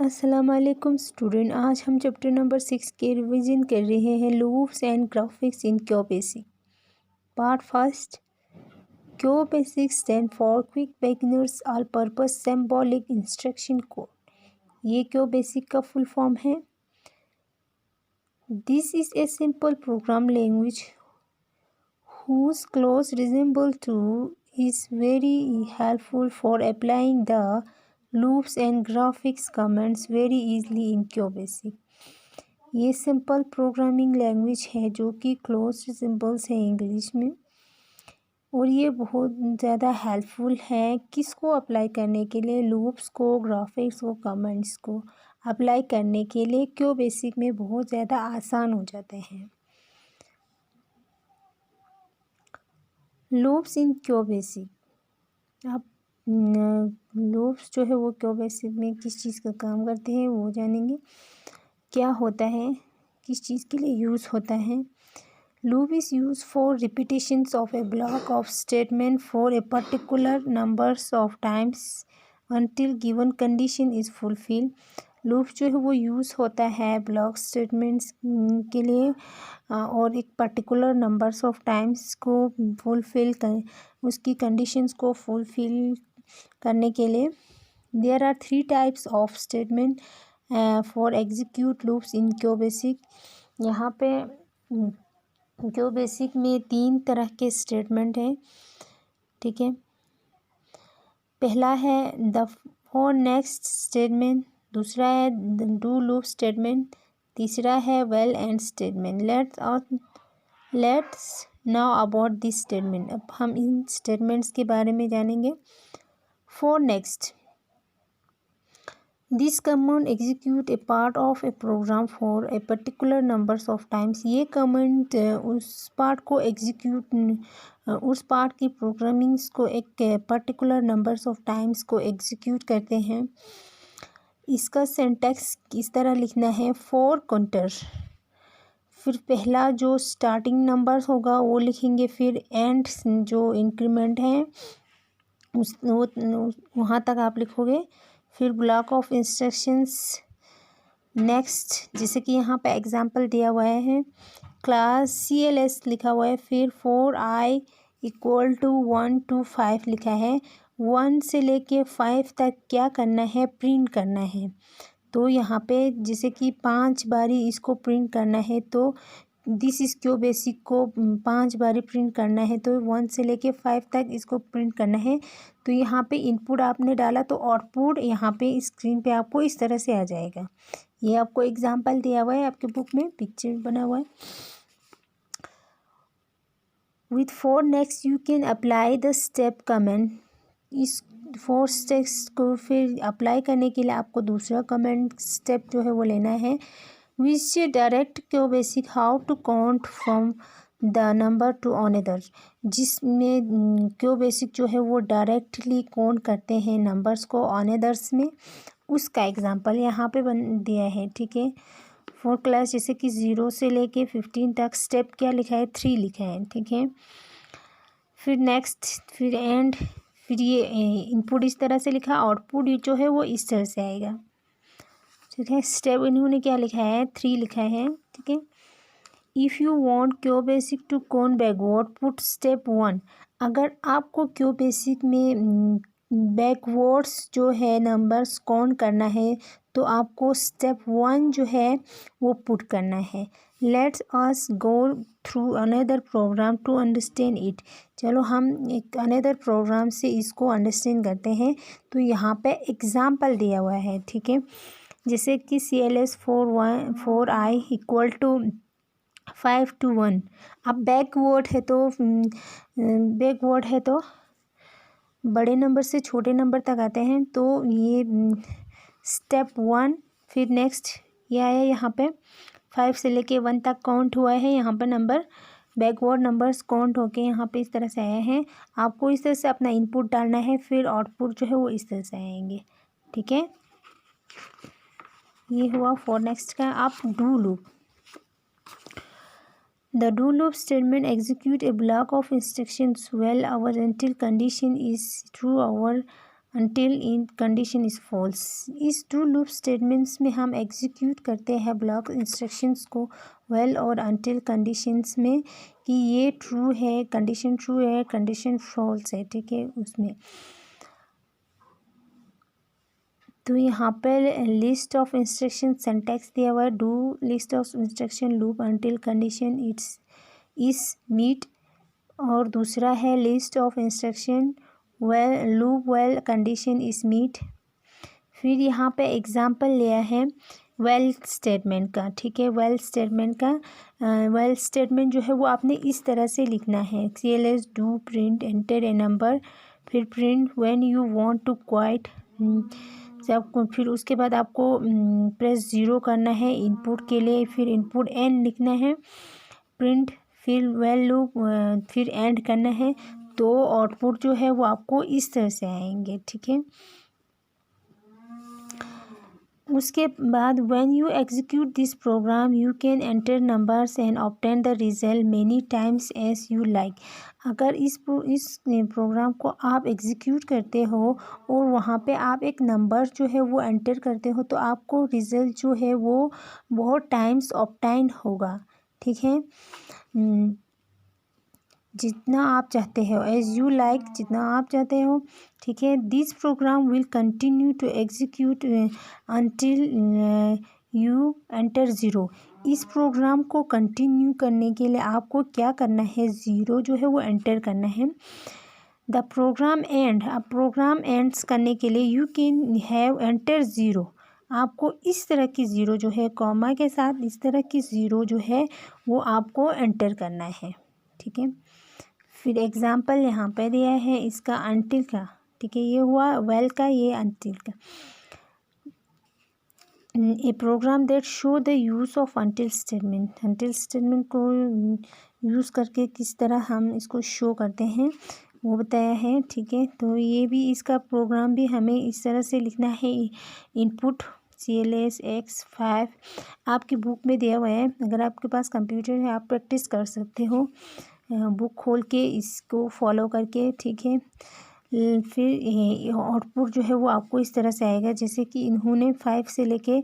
अस्सलाम वालेकुम स्टूडेंट। आज हम चैप्टर नंबर 6 के रिवीजन कर रहे हैं loops and graphics in QBasic. Part first, QBasic stand for quick beginners all purpose symbolic instruction code. ये क्यूबेसिक का फुल फॉर्म है। This is a simple program language whose close resemble to is very helpful for applying the loops and graphics commands very easily in QBasic। ये simple programming language है जो कि close resembles है English में, और ये बहुत ज़्यादा हेल्पफुल है किसको अप्लाई करने के लिए, लूप्स को, ग्राफिक्स को, कमेंट्स को अप्लाई करने के लिए क्यूबेसिक में बहुत ज़्यादा आसान हो जाते हैं। Loops in क्यूबेसिक। आप लूप्स जो है वो क्यूबेसिक में किस चीज़ का काम करते हैं वो जानेंगे। क्या होता है, किस चीज़ के लिए यूज़ होता है। Loop is use for repetitions of A block of statement for a particular numbers of times until given condition is fulfil. Loop जो है वो यूज़ होता है ब्लॉक स्टेटमेंट्स के लिए और एक पर्टिकुलर नंबर्स ऑफ टाइम्स को फुलफ़िल कर, उसकी कंडीशंस को फुलफ़िल करने के लिए। There are 3 types of statement for execute loops in QBasic. यहाँ पे क्यूबेसिक में 3 तरह के स्टेटमेंट हैं, ठीक है। पहला है द फॉर नेक्स्ट स्टेटमेंट, दूसरा है डू लूप स्टेटमेंट, तीसरा है while end statement. Let's now about this statement. अब हम इन स्टेटमेंट्स के बारे में जानेंगे। For next, this command execute a part of a program for a particular numbers of times. ये कमांड उस पार्ट को उस पार्ट की प्रोग्रामिंग्स को एक पर्टिकुलर नंबर्स ऑफ टाइम्स को एग्जीक्यूट करते हैं। इसका सिंटैक्स इस तरह लिखना है, फॉर काउंटर, फिर पहला जो स्टार्टिंग नंबर्स होगा वो लिखेंगे, फिर एंड जो इंक्रीमेंट है उस वहाँ तक आप लिखोगे, फिर ब्लॉक ऑफ इंस्ट्रक्शंस नेक्स्ट, जैसे कि यहाँ पे एग्जांपल दिया हुआ है, क्लास CLS लिखा हुआ है, फिर 4i = 1 to 5 लिखा है। 1 से लेके 5 तक क्या करना है, प्रिंट करना है। तो यहाँ पे जैसे कि 5 बारी इसको प्रिंट करना है, तो दिस इज क्यूबेसिक को 5 बारी प्रिंट करना है, तो 1 से लेके 5 तक इसको प्रिंट करना है। तो यहाँ पे इनपुट आपने डाला तो आउटपुट यहाँ पे स्क्रीन पे आपको इस तरह से आ जाएगा। ये आपको एग्जांपल दिया हुआ है, आपके बुक में पिक्चर बना हुआ है। With for next you can apply the step comment. इस फोर स्टेप्स को फिर अप्लाई करने के लिए आपको दूसरा कमेंट स्टेप जो है वो लेना है, which direct QBasic how to count from the number to another. जिसमें क्यूबेसिक जो है वो डायरेक्टली काउंट करते हैं नंबर्स को अनदर्स में, उसका एग्जांपल यहाँ पे बन दिया है, ठीक है। फॉर क्लास जैसे कि 0 से लेके 15 तक स्टेप क्या लिखा है, 3 लिखा है, ठीक है। फिर नेक्स्ट, फिर एंड, फिर ये इनपुट इस तरह से लिखा, आउटपुट जो है वो इस तरह से आएगा, ठीक है। स्टेप इन्होंने क्या लिखा है, 3 लिखा है, ठीक है। If you want QBasic to count backward put step 1। अगर आपको क्यूबेसिक में बैकवर्ड्स जो है नंबर्स काउंट करना है तो आपको स्टेप 1 जो है वो पुट करना है। Let's us go through another program to understand it. चलो हम एक अनदर प्रोग्राम से इसको अंडरस्टैंड करते हैं। तो यहाँ पे एग्जांपल दिया हुआ है, ठीक है। जैसे कि CLS 4i = 5 to 1। अब बैकवर्ड है तो बड़े नंबर से छोटे नंबर तक आते हैं। तो ये स्टेप 1, फिर नेक्स्ट ये आया, यहाँ पे 5 से लेके 1 तक काउंट हुआ है। यहाँ पर नंबर बैकवर्ड नंबर्स काउंट होके यहाँ पे इस तरह से आए हैं। आपको इस तरह से अपना इनपुट डालना है, फिर आउटपुट जो है वो इस तरह से आएंगे, ठीक है। ये हुआ फॉर नेक्स्ट का। आप do loop, the do loop statement execute a block of instructions well over until condition is true or until in condition is false. इस डू लूप स्टेटमेंट्स में हम एग्जीक्यूट करते हैं ब्लॉक इंस्ट्रक्शंस को while और until conditions में कि ये ट्रू है, कंडीशन ट्रू है, कंडीशन फॉल्स है, ठीक है। उसमें तो यहाँ पर लिस्ट ऑफ इंस्ट्रक्शन सिंटैक्स दिया हुआ है, do list of instruction loop until condition it's is meet, और दूसरा है list of instruction while loop while condition is meet. फिर यहाँ पे एग्जांपल लिया है वेल स्टेटमेंट का, ठीक है। वेल स्टेटमेंट का वेल स्टेटमेंट जो है वो आपने इस तरह से लिखना है, CLS do print enter a number, फिर print when you want to quit, जब फिर उसके बाद आपको प्रेस 0 करना है इनपुट के लिए, फिर इनपुट n लिखना है, प्रिंट फिर वेल लूप फिर एंड करना है। तो आउटपुट जो है वो आपको इस तरह से आएंगे, ठीक है। उसके बाद when you execute this program you can enter numbers and obtain the result many times as you like. अगर इस प्रोग्राम को आप एग्जीक्यूट करते हो और वहाँ पे आप एक नंबर जो है वो एंटर करते हो तो आपको रिजल्ट जो है वो बहुत टाइम्स ऑब्टेन होगा, ठीक है। जितना आप चाहते हो, एज यू लाइक, जितना आप चाहते हो, ठीक है। This program will continue to execute until you enter 0। इस प्रोग्राम को कंटिन्यू करने के लिए आपको क्या करना है, 0 जो है वो एंटर करना है। द प्रोग्राम एंड, अब प्रोग्राम एंड्स करने के लिए यू कैन हैव एंटर 0। आपको इस तरह की 0 जो है कॉमा के साथ इस तरह की 0 जो है वो आपको एंटर करना है, ठीक है। फिर एग्जाम्पल यहाँ पे दिया है इसका अंटिल का, ठीक है। ये हुआ वेल का, ये अंटिल का। A program that show the use of until statement, until statement को यूज़ करके किस तरह हम इसको शो करते हैं वो बताया है, ठीक है। तो ये भी इसका प्रोग्राम भी हमें इस तरह से लिखना है। इनपुट CLS X5 आपकी बुक में दिया हुआ है, अगर आपके पास कंप्यूटर है आप प्रैक्टिस कर सकते हो बुक खोल के इसको फॉलो करके, ठीक है। फिर आउटपुट जो है वो आपको इस तरह से आएगा, जैसे कि इन्होंने 5 से लेके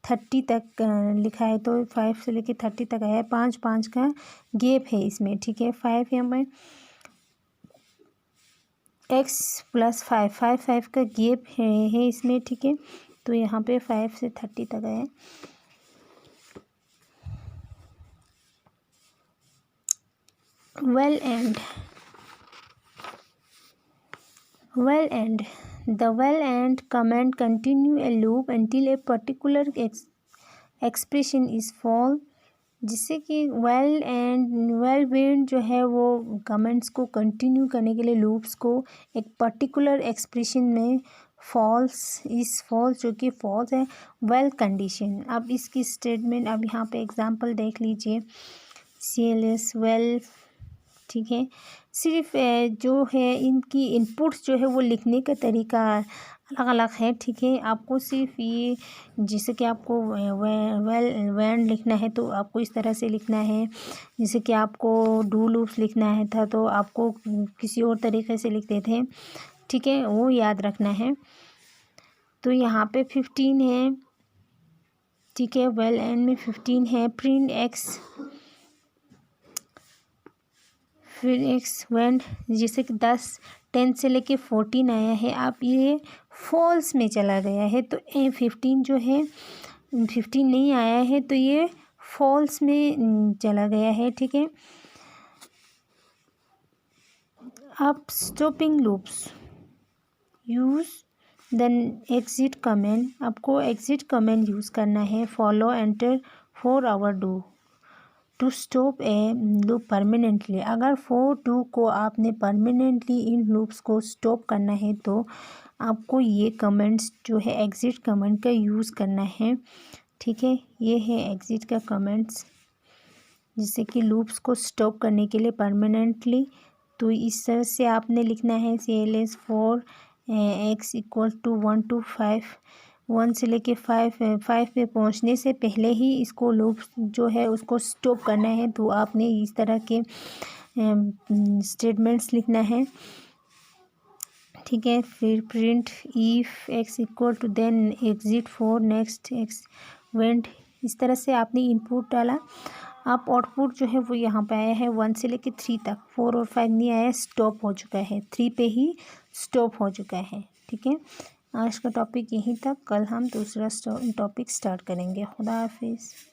30 तक लिखा है, तो 5 से लेके 30 तक आया है, 5 का गैप है इसमें, ठीक है। 5 यहाँ पे x + 5 का गैप है इसमें, ठीक है। तो यहाँ पे 5 से 30 तक आया है। well end the well end command continue a loop until a particular expression is false, जिससे कि वेल एंड जो है वो कमेंट्स को कंटिन्यू करने के लिए लूप्स को एक पर्टिकुलर एक्सप्रेशन में फॉल्स जो कि फॉल्स है, वेल कंडीशन। अब इसकी स्टेटमेंट, अब यहाँ पे एग्जांपल देख लीजिए, CLS वेल, ठीक है। सिर्फ जो है इनकी इनपुट्स जो है वो लिखने का तरीका अलग अलग है, ठीक है। आपको सिर्फ ये, जैसे कि आपको वेल लिखना है तो आपको इस तरह से लिखना है, जैसे कि आपको डू लूप्स लिखना है था तो आपको किसी और तरीके से लिखते थे, ठीक है, वो याद रखना है। तो यहाँ पे 15 है, ठीक है, वेल एंड में 15 है। प्रिंट X, फिर X वेंड, जैसे कि 10 से लेके 14 आया है, आप ये फॉल्स में चला गया है, तो 15 जो है 15 नहीं आया है तो ये फॉल्स में चला गया है, ठीक है। अब stopping loops use then exit comment, आपको एग्जिट कमेंट यूज़ करना है। Follow enter for our do to stop a loop permanently. अगर फॉर डू को आपने परमानेंटली इन लूप्स को स्टॉप करना है तो आपको ये कमेंट्स जो है एग्जिट कमेंट का यूज़ करना है, ठीक है। ये है एग्जिट का कमेंट्स, जिससे कि लूप्स को स्टॉप करने के लिए परमानेंटली। तो इस तरह से आपने लिखना है CLS फॉर X = 1 to 5, 1 से लेके 5 पे पहुंचने से पहले ही इसको लूप जो है उसको स्टॉप करना है। तो आपने इस तरह के स्टेटमेंट्स लिखना है, ठीक है। फिर print if x equal to then exit for next x went. इस तरह से आपने इनपुट डाला, आप आउटपुट जो है वो यहाँ पे आया है 1 से लेके 3 तक, 4 और 5 नहीं आया, स्टॉप हो चुका है, 3 पे ही स्टॉप हो चुका है। ठीक है, आज का टॉपिक यहीं तक, कल हम दूसरा टॉपिक स्टार्ट करेंगे। खुदा हाफिज़।